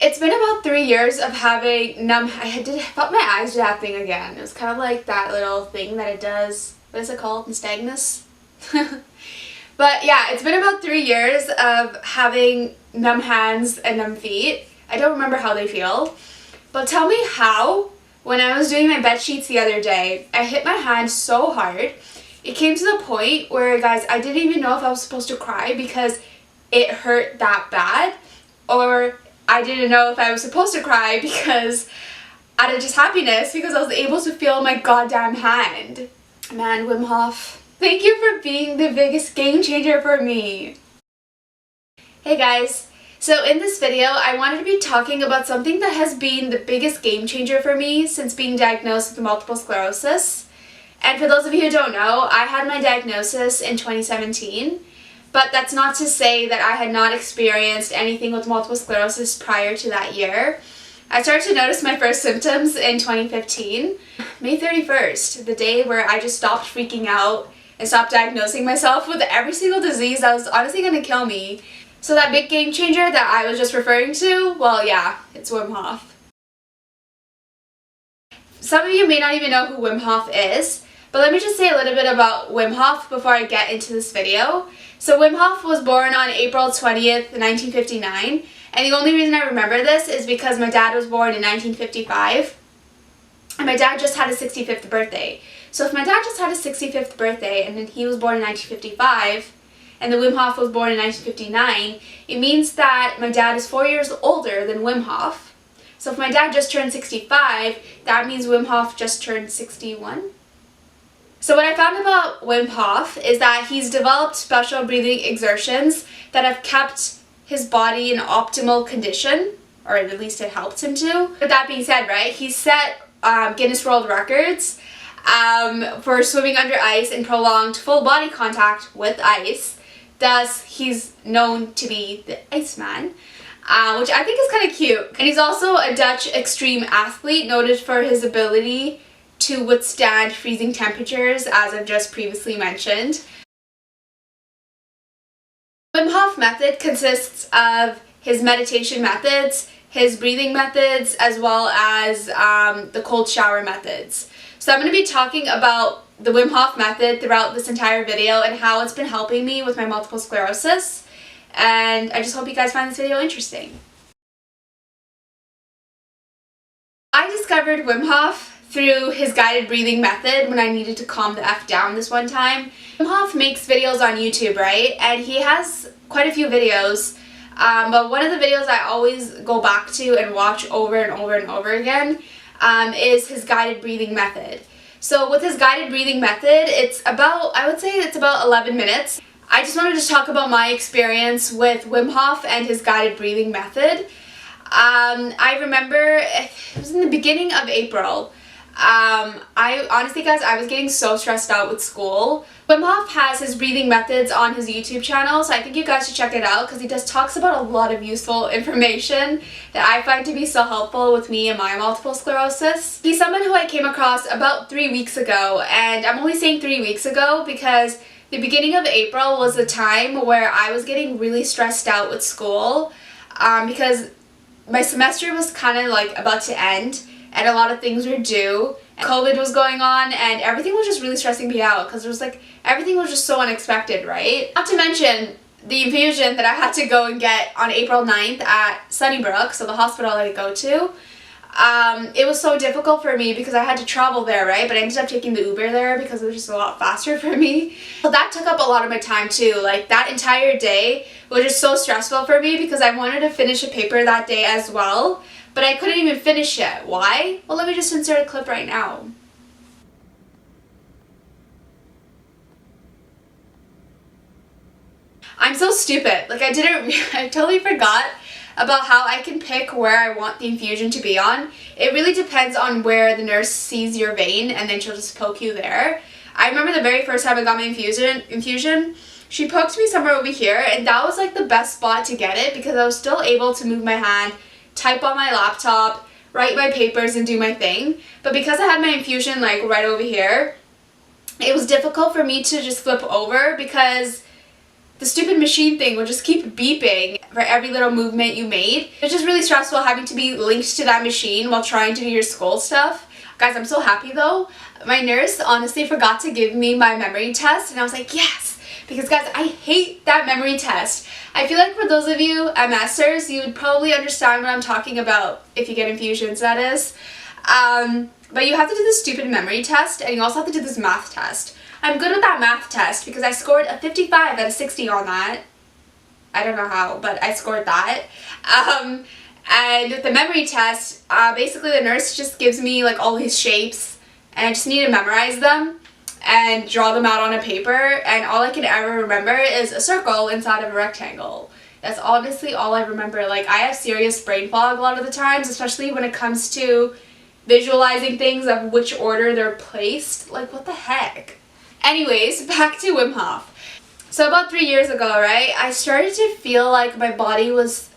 It's been about 3 years of having I felt my eyes did that thing again. It was kind of like that little thing that it does. What is it called? Nystagmus? But yeah, it's been about 3 years of having numb hands and numb feet. I don't remember how they feel. But tell me how, when I was doing my bed sheets the other day, I hit my hand so hard. It came to the point where, guys, I didn't even know if I was supposed to cry because it hurt that bad, or I didn't know if I was supposed to cry because out of just happiness because I was able to feel my goddamn hand. Man, Wimhof, thank you for being the biggest game changer for me. Hey guys, so in this video I wanted to be talking about something that has been the biggest game changer for me since being diagnosed with multiple sclerosis. And for those of you who don't know, I had my diagnosis in 2017. But that's not to say that I had not experienced anything with multiple sclerosis prior to that year. I started to notice my first symptoms in 2015. May 31st, the day where I just stopped freaking out and stopped diagnosing myself with every single disease that was honestly going to kill me. So that big game changer that I was just referring to, well yeah, it's Wimhof. Some of you may not even know who Wimhof is, but let me just say a little bit about Wimhof before I get into this video. So Wimhof was born on April 20th, 1959, and the only reason I remember this is because my dad was born in 1955, and my dad just had his 65th birthday. So if my dad just had his 65th birthday, and then he was born in 1955, and the Wimhof was born in 1959, it means that my dad is 4 years older than Wimhof. So if my dad just turned 65, that means Wimhof just turned 61. So what I found about Wimhof is that he's developed special breathing exertions that have kept his body in optimal condition, or at least it helped him to. With that being said, right, he's set Guinness World Records for swimming under ice and prolonged full body contact with ice. Thus, he's known to be the Iceman, which I think is kind of cute. And he's also a Dutch extreme athlete noted for his ability to withstand freezing temperatures, as I've just previously mentioned. Wimhof method consists of his meditation methods, his breathing methods, as well as the cold shower methods. So I'm going to be talking about the Wimhof method throughout this entire video and how it's been helping me with my multiple sclerosis. And I just hope you guys find this video interesting. I discovered Wimhof through his guided breathing method when I needed to calm the F down this one time. Wimhof makes videos on YouTube, right? And he has quite a few videos, but one of the videos I always go back to and watch over and over and over again is his guided breathing method. So with his guided breathing method, I would say it's about 11 minutes. I just wanted to talk about my experience with Wimhof and his guided breathing method. I remember it was in the beginning of April. I honestly, guys, I was getting so stressed out with school. Wimhof has his breathing methods on his YouTube channel, so I think you guys should check it out because he just talks about a lot of useful information that I find to be so helpful with me and my multiple sclerosis. He's someone who I came across about 3 weeks ago, and I'm only saying 3 weeks ago because the beginning of April was the time where I was getting really stressed out with school because my semester was kind of like about to end and a lot of things were due. COVID was going on and everything was just really stressing me out because it was like everything was just so unexpected, right? Not to mention the infusion that I had to go and get on April 9th at Sunnybrook, so the hospital I go to. It was so difficult for me because I had to travel there, right? But I ended up taking the Uber there because it was just a lot faster for me. So that took up a lot of my time too. Like that entire day was just so stressful for me because I wanted to finish a paper that day as well. But I couldn't even finish it. Why? Well, let me just insert a clip right now. I'm so stupid. Like I totally forgot about how I can pick where I want the infusion to be on. It really depends on where the nurse sees your vein and then she'll just poke you there. I remember the very first time I got my infusion, she poked me somewhere over here and that was like the best spot to get it because I was still able to move my hand, type on my laptop, write my papers and do my thing. But because I had my infusion like right over here, it was difficult for me to just flip over because the stupid machine thing would just keep beeping for every little movement you made. It's just really stressful having to be linked to that machine while trying to do your school stuff. Guys, I'm so happy though. My nurse honestly forgot to give me my memory test, and I was like, yes! Because guys, I hate that memory test. I feel like for those of you MSers, you would probably understand what I'm talking about if you get infusions, that is. But you have to do this stupid memory test, and you also have to do this math test. I'm good with that math test because I scored a 55 out of 60 on that. I don't know how, but I scored that. And with the memory test, basically the nurse just gives me like all these shapes, and I just need to memorize them and draw them out on a paper, and all I can ever remember is a circle inside of a rectangle. That's honestly all I remember. Like, I have serious brain fog a lot of the times, especially when it comes to visualizing things of which order they're placed. Like, what the heck? Anyways, back to Wim Hof. So about 3 years ago, right, I started to feel like my body was...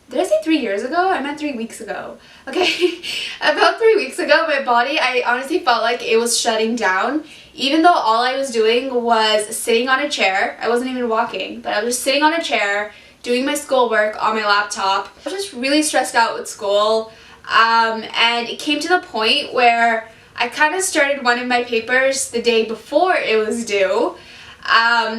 Did I say 3 years ago? I meant 3 weeks ago. Okay, about 3 weeks ago, my body, I honestly felt like it was shutting down. Even though all I was doing was sitting on a chair. I wasn't even walking, but I was just sitting on a chair, doing my schoolwork on my laptop. I was just really stressed out with school. And it came to the point where I kind of started one of my papers the day before it was due.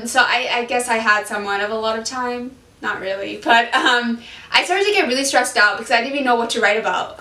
So I guess I had somewhat of a lot of time. Not really, but I started to get really stressed out because I didn't even know what to write about.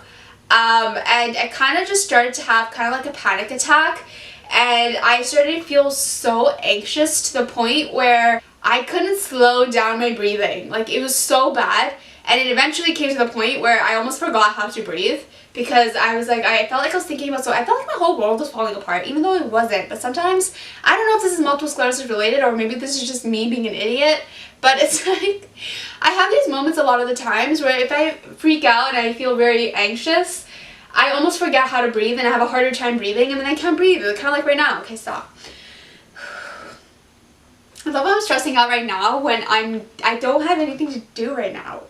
And I kind of just started to have kind of like a panic attack, and I started to feel so anxious to the point where I couldn't slow down my breathing. Like, it was so bad, and it eventually came to the point where I almost forgot how to breathe because I was like, I felt like I was thinking about, so I felt like my whole world was falling apart, even though it wasn't. But sometimes, I don't know if this is multiple sclerosis related, or maybe this is just me being an idiot, but it's like, I have these moments a lot of the times where if I freak out and I feel very anxious, I almost forget how to breathe and I have a harder time breathing, and then I can't breathe. It's kind of like right now. Okay, stop. I love how I'm stressing out right now when I don't have anything to do right now.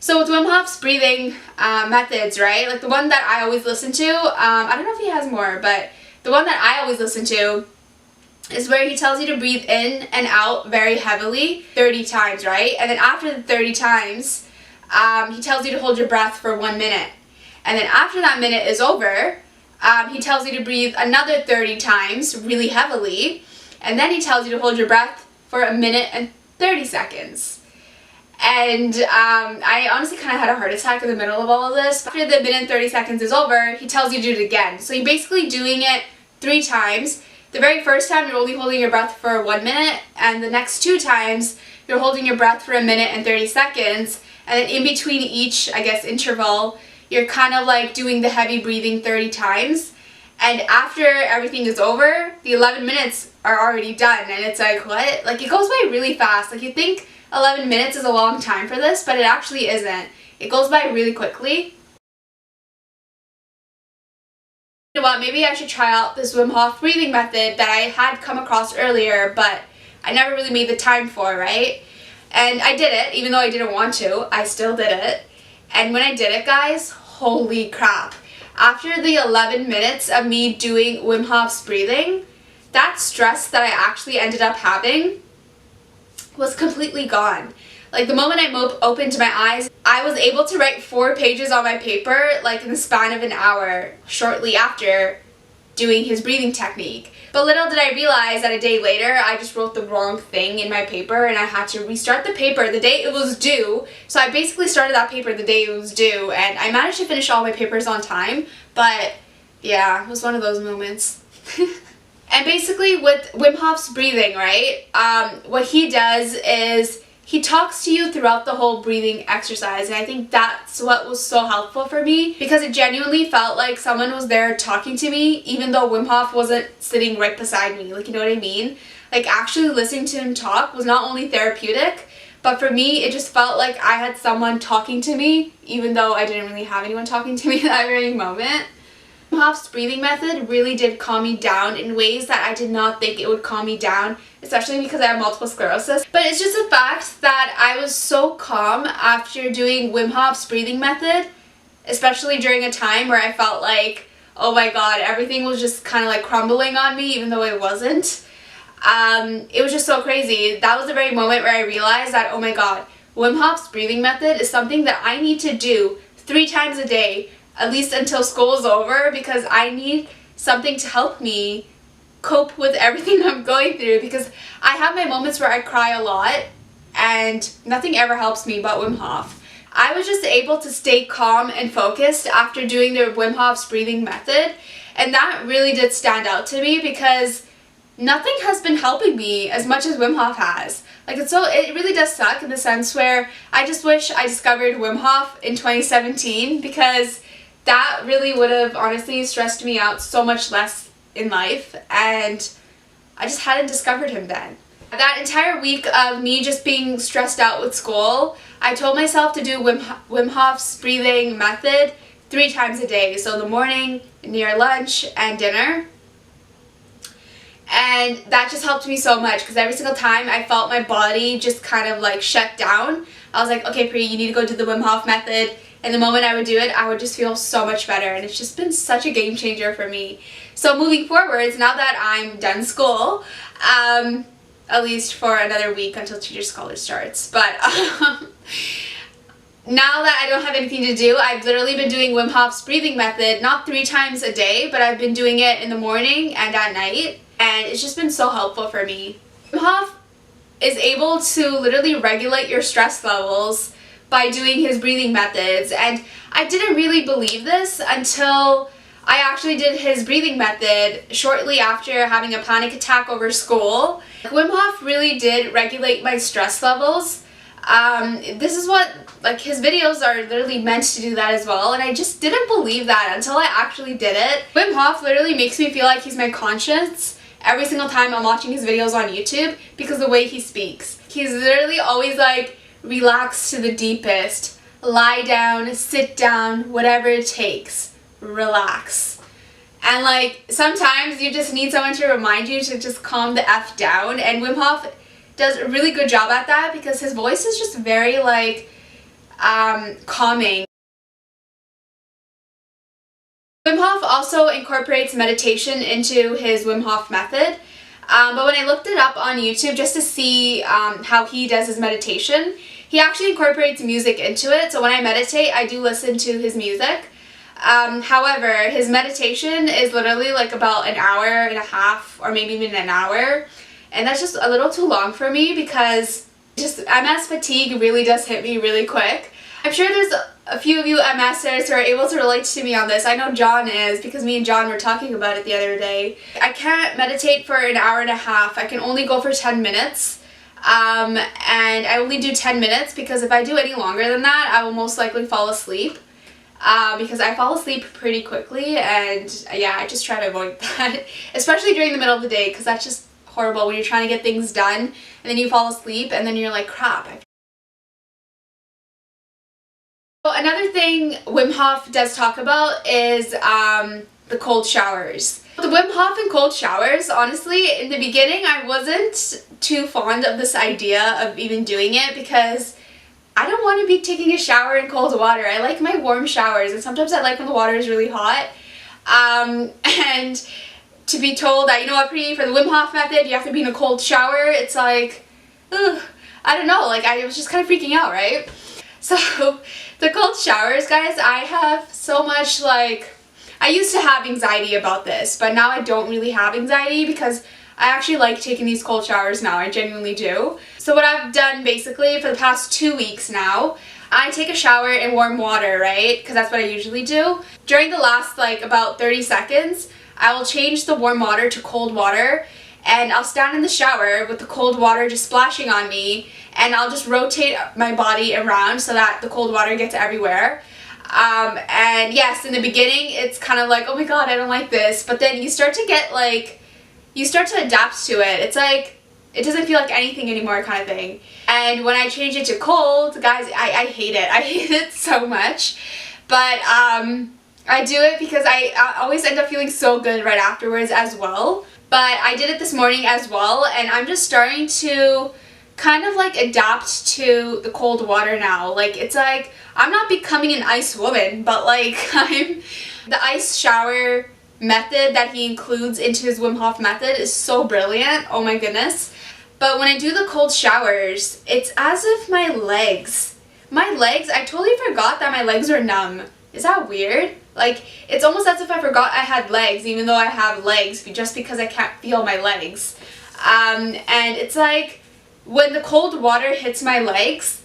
So with Wim Hof's breathing methods, right? Like the one that I always listen to, I don't know if he has more, but the one that I always listen to is where he tells you to breathe in and out very heavily 30 times, right? And then after the 30 times, he tells you to hold your breath for 1 minute. And then after that minute is over, he tells you to breathe another 30 times really heavily. And then he tells you to hold your breath for 1 minute and 30 seconds. And I honestly kind of had a heart attack in the middle of all of this. After the minute and 30 seconds is over, he tells you to do it again. So you're basically doing it 3 times. The very first time you're only holding your breath for 1 minute, and the next 2 times you're holding your breath for 1 minute and 30 seconds. And then in between each, I guess, interval, you're kind of like doing the heavy breathing 30 times. And after everything is over, the 11 minutes are already done. And it's like, what? Like, it goes by really fast. Like, you think 11 minutes is a long time for this, but it actually isn't. It goes by really quickly. You know what? Maybe I should try out this Wim Hof breathing method that I had come across earlier, but I never really made the time for, right? And I did it, even though I didn't want to. I still did it. And when I did it, guys, holy crap. After the 11 minutes of me doing Wim Hof's breathing, that stress that I actually ended up having was completely gone. Like, the moment I opened my eyes, I was able to write 4 pages on my paper, like in the span of an hour, shortly after doing his breathing technique. But little did I realize that a day later, I just wrote the wrong thing in my paper, and I had to restart the paper the day it was due. So I basically started that paper the day it was due, and I managed to finish all my papers on time, but yeah, it was one of those moments. And basically with Wim Hof's breathing, right, what he does is he talks to you throughout the whole breathing exercise, and I think that's what was so helpful for me, because it genuinely felt like someone was there talking to me, even though Wim Hof wasn't sitting right beside me. Like, you know what I mean? Like, actually listening to him talk was not only therapeutic, but for me, it just felt like I had someone talking to me, even though I didn't really have anyone talking to me at that very moment. Wim Hof's breathing method really did calm me down in ways that I did not think it would calm me down, especially because I have multiple sclerosis. But it's just the fact that I was so calm after doing Wim Hof's breathing method, especially during a time where I felt like, oh my god, everything was just kind of like crumbling on me, even though it wasn't. It was just so crazy. That was the very moment where I realized that, oh my god, Wim Hof's breathing method is something that I need to do 3 times a day, at least until school is over, because I need something to help me cope with everything I'm going through, because I have my moments where I cry a lot and nothing ever helps me but Wim Hof. I was just able to stay calm and focused after doing the Wim Hof's breathing method, and that really did stand out to me because nothing has been helping me as much as Wim Hof has. Like, it really does suck in the sense where I just wish I discovered Wim Hof in 2017, because that really would have honestly stressed me out so much less in life, and I just hadn't discovered him then. That entire week of me just being stressed out with school, I told myself to do Wim Hof's breathing method 3 times a day. So in the morning, near lunch, and dinner. And that just helped me so much, because every single time I felt my body just kind of like shut down. I was like, okay, Pri, you need to go do the Wim Hof method. And the moment I would do it, I would just feel so much better. And it's just been such a game changer for me. So moving forwards, now that I'm done school, at least for another week until Teacher's College starts. But now that I don't have anything to do, I've literally been doing Wim Hof's breathing method, not 3 times a day, but I've been doing it in the morning and at night. And it's just been so helpful for me. Wim Hof is able to literally regulate your stress levels by doing his breathing methods. And I didn't really believe this until I actually did his breathing method shortly after having a panic attack over school. Wim Hof really did regulate my stress levels. This is what, like, his videos are literally meant to do that as well, and I just didn't believe that until I actually did it. Wim Hof literally makes me feel like he's my conscience every single time I'm watching his videos on YouTube, because the way he speaks. He's literally always like, relax to the deepest, lie down, sit down, whatever it takes, relax. And like, sometimes you just need someone to remind you to just calm the F down, and Wim Hof does a really good job at that, because his voice is just very like calming. Wim Hof also incorporates meditation into his Wim Hof method, but when I looked it up on YouTube just to see how he does his meditation, he actually incorporates music into it. So when I meditate, I do listen to his music. However, his meditation is literally like about an hour and a half, or maybe even an hour, and that's just a little too long for me, because just MS fatigue really does hit me really quick. I'm sure there's a few of you MSers who are able to relate to me on this. I know John is, because me and John were talking about it the other day. I can't meditate for an hour and a half. I can only go for 10 minutes. And I only do 10 minutes because if I do any longer than that, I will most likely fall asleep. Because I fall asleep pretty quickly, and yeah, I just try to avoid that. Especially during the middle of the day, because that's just horrible when you're trying to get things done, and then you fall asleep, and then you're like, crap. Another thing Wim Hof does talk about is the cold showers. The Wim Hof and cold showers, honestly, in the beginning I wasn't too fond of this idea of even doing it, because I don't want to be taking a shower in cold water. I like my warm showers, and sometimes I like when the water is really hot. And to be told that, you know what, Pri, for the Wim Hof method, you have to be in a cold shower, it's like, ugh, I don't know, like, I was just kind of freaking out, right? So, the cold showers, guys, I have so much, like, I used to have anxiety about this, but now I don't really have anxiety, because I actually like taking these cold showers now. I genuinely do. So what I've done basically for the past 2 weeks now, I take a shower in warm water, right? Because that's what I usually do. During the last like about 30 seconds, I will change the warm water to cold water, and I'll stand in the shower with the cold water just splashing on me, and I'll just rotate my body around so that the cold water gets everywhere. And yes, in the beginning, it's kind of like, oh my god, I don't like this. But then you start to get like, you start to adapt to it. It's like, it doesn't feel like anything anymore kind of thing. And when I change it to cold, guys, I hate it. I hate it so much. But I do it because I always end up feeling so good right afterwards as well. But I did it this morning as well, and I'm just starting to kind of like adapt to the cold water now. Like, it's like, I'm not becoming an ice woman, but like, the ice shower method that he includes into his Wim Hof method is so brilliant. Oh my goodness. But when I do the cold showers, it's as if my legs, I totally forgot that my legs are numb. Is that weird? Like, it's almost as if I forgot I had legs, even though I have legs, just because I can't feel my legs. And it's like, when the cold water hits my legs,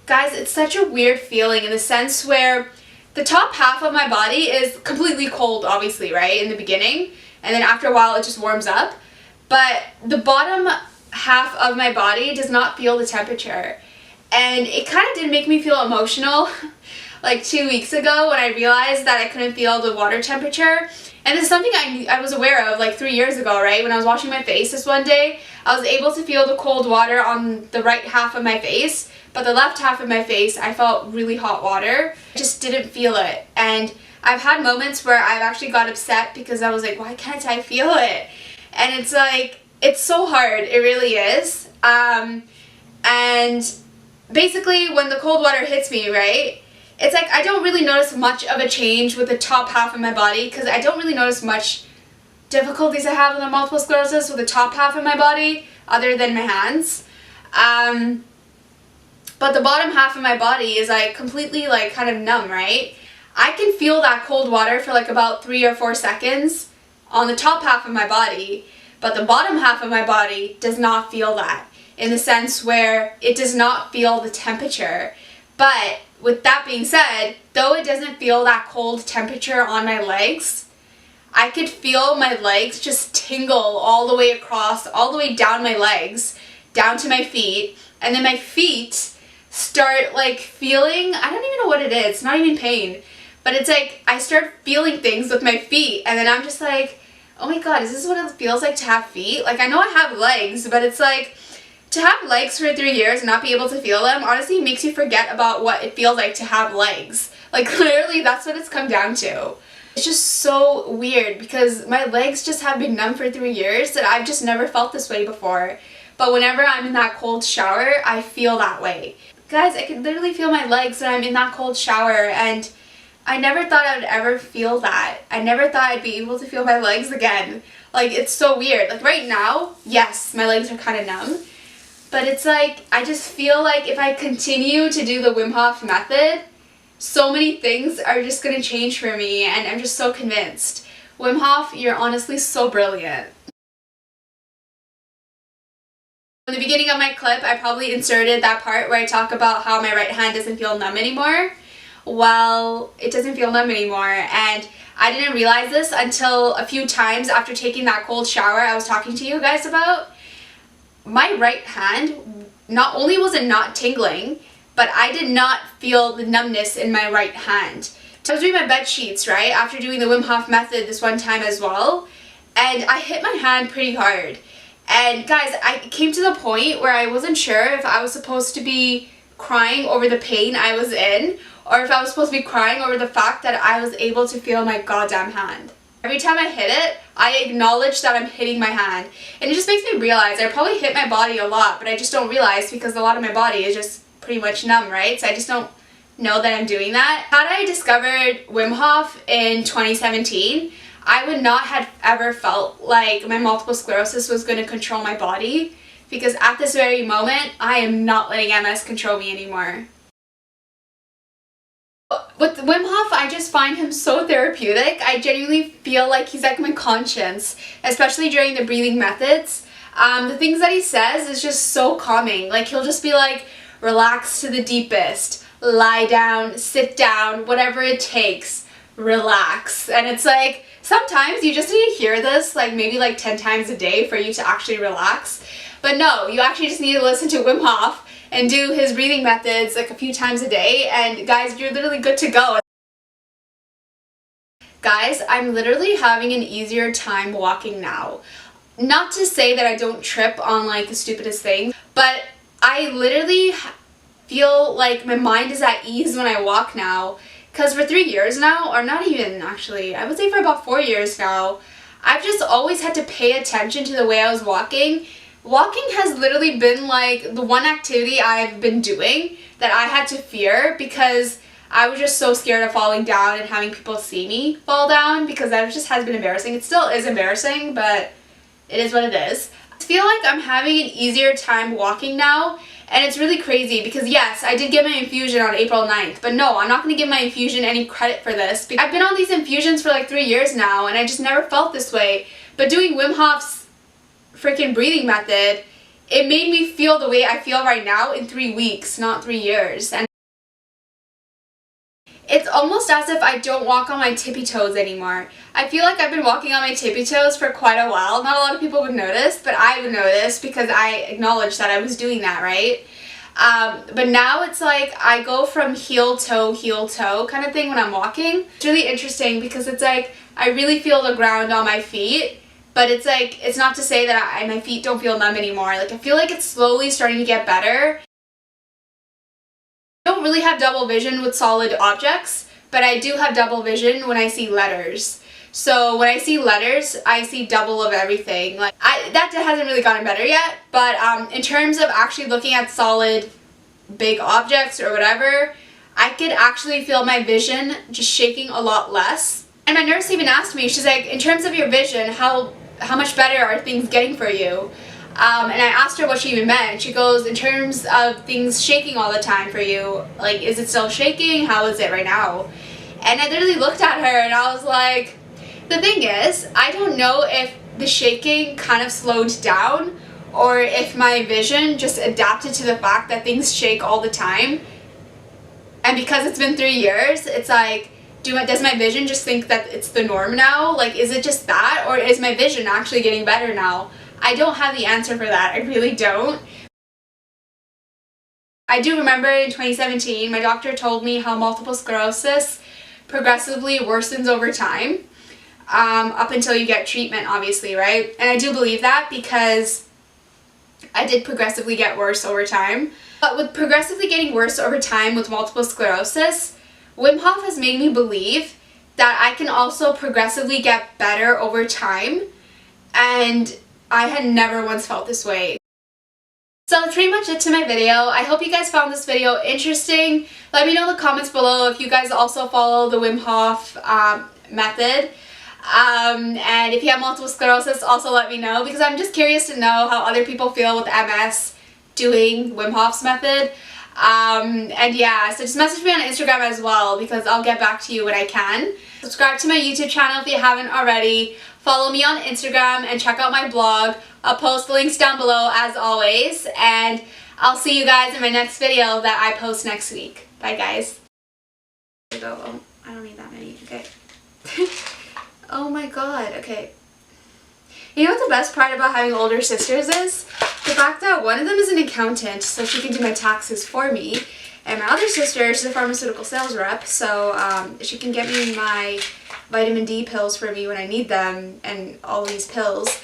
guys, it's such a weird feeling in the sense where the top half of my body is completely cold, obviously, right, in the beginning, and then after a while it just warms up. But the bottom half of my body does not feel the temperature. And it kind of did make me feel emotional like 2 weeks ago when I realized that I couldn't feel the water temperature. And it's something I was aware of like 3 years ago, right? When I was washing my face this one day, I was able to feel the cold water on the right half of my face, but the left half of my face, I felt really hot water. I just didn't feel it. And I've had moments where I've actually got upset because I was like, why can't I feel it? And it's like, it's so hard. It really is. And basically when the cold water hits me, right, it's like I don't really notice much of a change with the top half of my body because I don't really notice much difficulties I have with the multiple sclerosis with the top half of my body other than my hands. But the bottom half of my body is like completely like kind of numb, right? I can feel that cold water for like about 3 or 4 seconds on the top half of my body, but the bottom half of my body does not feel that, in the sense where it does not feel the temperature. But with that being said, though it doesn't feel that cold temperature on my legs, I could feel my legs just tingle all the way across, all the way down my legs, down to my feet, and then my feet start like feeling, I don't even know what it is, it's not even pain, but it's like I start feeling things with my feet, and then I'm just like, oh my god, is this what it feels like to have feet? Like, I know I have legs, but it's like, to have legs for 3 years and not be able to feel them, honestly makes you forget about what it feels like to have legs. Like, literally, that's what it's come down to. It's just so weird because my legs just have been numb for 3 years that I've just never felt this way before. But whenever I'm in that cold shower, I feel that way. Guys, I can literally feel my legs when I'm in that cold shower, and I never thought I would ever feel that. I never thought I'd be able to feel my legs again. Like, it's so weird. Like, right now, yes, my legs are kind of numb. But it's like, I just feel like if I continue to do the Wim Hof method, so many things are just going to change for me, and I'm just so convinced. Wim Hof, you're honestly so brilliant. In the beginning of my clip, I probably inserted that part where I talk about how my right hand doesn't feel numb anymore. Well, it doesn't feel numb anymore, and I didn't realize this until a few times after taking that cold shower I was talking to you guys about. My right hand, not only was it not tingling, but I did not feel the numbness in my right hand. So I was doing my bed sheets, right, after doing the Wim Hof method this one time as well, and I hit my hand pretty hard. And guys, I came to the point where I wasn't sure if I was supposed to be crying over the pain I was in, or if I was supposed to be crying over the fact that I was able to feel my goddamn hand. Every time I hit it, I acknowledge that I'm hitting my hand. And it just makes me realize I probably hit my body a lot, but I just don't realize because a lot of my body is just pretty much numb, right? So I just don't know that I'm doing that. Had I discovered Wim Hof in 2017, I would not have ever felt like my multiple sclerosis was going to control my body, because at this very moment, I am not letting MS control me anymore. With Wim Hof, I just find him so therapeutic. I genuinely feel like he's like my conscience, especially during the breathing methods. The things that he says is just so calming. Like, he'll just be like, relax to the deepest, lie down, sit down, whatever it takes, relax. And it's like, sometimes you just need to hear this like maybe like 10 times a day for you to actually relax. But no, you actually just need to listen to Wim Hof and do his breathing methods like a few times a day, and guys, you're literally good to go. Guys, I'm literally having an easier time walking now. Not to say that I don't trip on like the stupidest things, but I literally feel like my mind is at ease when I walk now. Because for 3 years now, or not even actually, I would say for about 4 years now, I've just always had to pay attention to the way I was walking. Walking has literally been like the one activity I've been doing that I had to fear, because I was just so scared of falling down and having people see me fall down because that just has been embarrassing. It still is embarrassing, but it is what it is. I feel like I'm having an easier time walking now, and it's really crazy because yes, I did get my infusion on April 9th, but no, I'm not going to give my infusion any credit for this. I've been on these infusions for like 3 years now, and I just never felt this way. But doing Wim Hof's freaking breathing method, it made me feel the way I feel right now in 3 weeks, not 3 years. And it's almost as if I don't walk on my tippy toes anymore. I feel like I've been walking on my tippy toes for quite a while. Not a lot of people would notice, but I would notice because I acknowledged that I was doing that, right? But now it's like I go from heel toe kind of thing when I'm walking. It's really interesting because it's like I really feel the ground on my feet, but it's like, it's not to say that my feet don't feel numb anymore. Like I feel like it's slowly starting to get better. I don't really have double vision with solid objects, but I do have double vision when I see letters. So when I see letters, I see double of everything. Like that hasn't really gotten better yet, but in terms of actually looking at solid big objects or whatever, I could actually feel my vision just shaking a lot less. And my nurse even asked me, she's like, in terms of your vision, how much better are things getting for you? And I asked her what she even meant. She goes, in terms of things shaking all the time for you, like, is it still shaking? How is it right now? And I literally looked at her and I was like, the thing is, I don't know if the shaking kind of slowed down or if my vision just adapted to the fact that things shake all the time. And because it's been 3 years, it's like, does my vision just think that it's the norm now? Like, is it just that? Or is my vision actually getting better now? I don't have the answer for that. I really don't. I do remember in 2017, my doctor told me how multiple sclerosis progressively worsens over time, up until you get treatment, obviously, right? And I do believe that because I did progressively get worse over time. But with progressively getting worse over time with multiple sclerosis, Wim Hof has made me believe that I can also progressively get better over time, and I had never once felt this way. So that's pretty much it to my video. I hope you guys found this video interesting. Let me know in the comments below if you guys also follow the Wim Hof method. And if you have multiple sclerosis, also let me know, because I'm just curious to know how other people feel with MS doing Wim Hof's method. And yeah, so just message me on Instagram as well, because I'll get back to you when I can. Subscribe to my YouTube channel if you haven't already. Follow me on Instagram and check out my blog. I'll post links down below as always, and I'll see you guys in my next video that I post next week. Bye guys. Oh, I don't need that many. Okay. Oh my god. Okay. You know what the best part about having older sisters is? The fact that one of them is an accountant, so she can do my taxes for me, and my other sister, she's a pharmaceutical sales rep, so she can get me my vitamin D pills for me when I need them, and all these pills.